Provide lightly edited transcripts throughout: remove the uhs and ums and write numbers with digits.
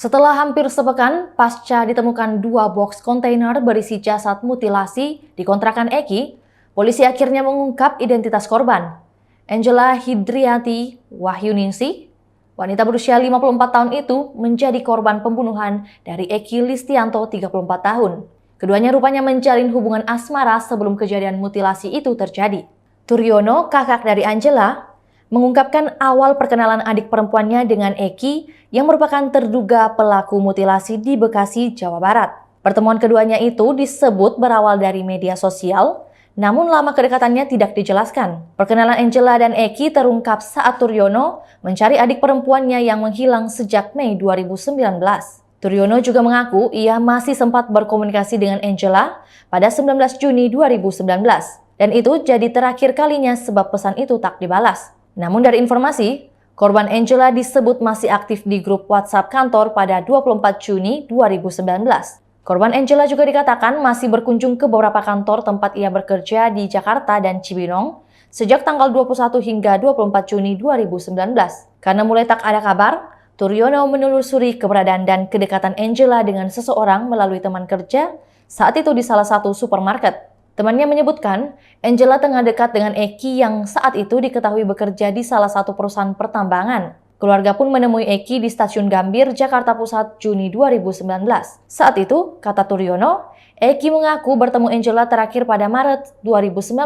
Setelah hampir sepekan pasca ditemukan 2 box kontainer berisi jasad mutilasi di kontrakan Eki, polisi akhirnya mengungkap identitas korban. Angela Hidriati Wahyuningsi, wanita berusia 54 tahun itu menjadi korban pembunuhan dari Eki Listianto 34 tahun. Keduanya rupanya menjalin hubungan asmara sebelum kejadian mutilasi itu terjadi. Turyono, kakak dari Angela, mengungkapkan awal perkenalan adik perempuannya dengan Eki yang merupakan terduga pelaku mutilasi di Bekasi, Jawa Barat. Pertemuan keduanya itu disebut berawal dari media sosial, namun lama kedekatannya tidak dijelaskan. Perkenalan Angela dan Eki terungkap saat Turyono mencari adik perempuannya yang menghilang sejak Mei 2019. Turyono juga mengaku ia masih sempat berkomunikasi dengan Angela pada 19 Juni 2019, dan itu jadi terakhir kalinya sebab pesan itu tak dibalas. Namun dari informasi, korban Angela disebut masih aktif di grup WhatsApp kantor pada 24 Juni 2019. Korban Angela juga dikatakan masih berkunjung ke beberapa kantor tempat ia bekerja di Jakarta dan Cibinong sejak tanggal 21 hingga 24 Juni 2019. Karena mulai tak ada kabar, Turyono menelusuri keberadaan dan kedekatan Angela dengan seseorang melalui teman kerja saat itu di salah satu supermarket. Temannya menyebutkan, Angela tengah dekat dengan Eki yang saat itu diketahui bekerja di salah satu perusahaan pertambangan. Keluarga pun menemui Eki di Stasiun Gambir, Jakarta Pusat, Juni 2019. Saat itu, kata Turyono, Eki mengaku bertemu Angela terakhir pada Maret 2019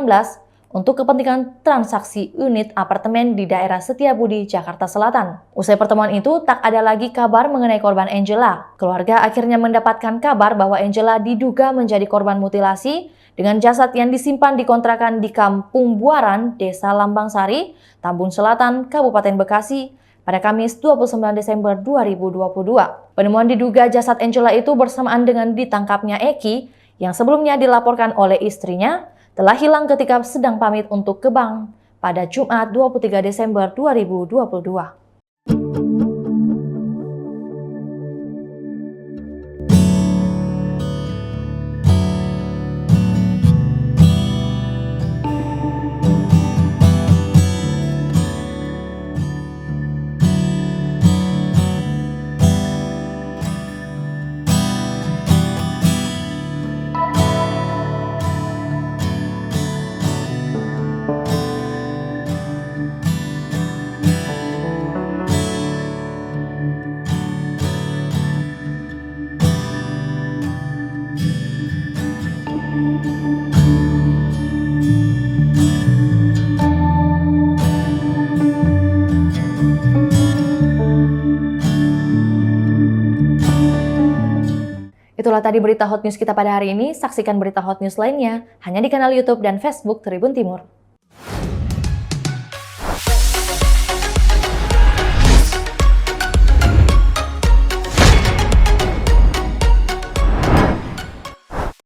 untuk kepentingan transaksi unit apartemen di daerah Setiabudi, Jakarta Selatan. Usai pertemuan itu, tak ada lagi kabar mengenai korban Angela. Keluarga akhirnya mendapatkan kabar bahwa Angela diduga menjadi korban mutilasi dengan jasad yang disimpan di kontrakan di Kampung Buaran, Desa Lambang Sari, Tambun Selatan, Kabupaten Bekasi, pada Kamis 29 Desember 2022. Penemuan diduga jasad Angela itu bersamaan dengan ditangkapnya Eki, yang sebelumnya dilaporkan oleh istrinya, telah hilang ketika sedang pamit untuk ke bank pada Jumat 23 Desember 2022. Itulah tadi berita hot news kita pada hari ini. Saksikan berita hot news lainnya hanya di kanal YouTube dan Facebook Tribun Timur.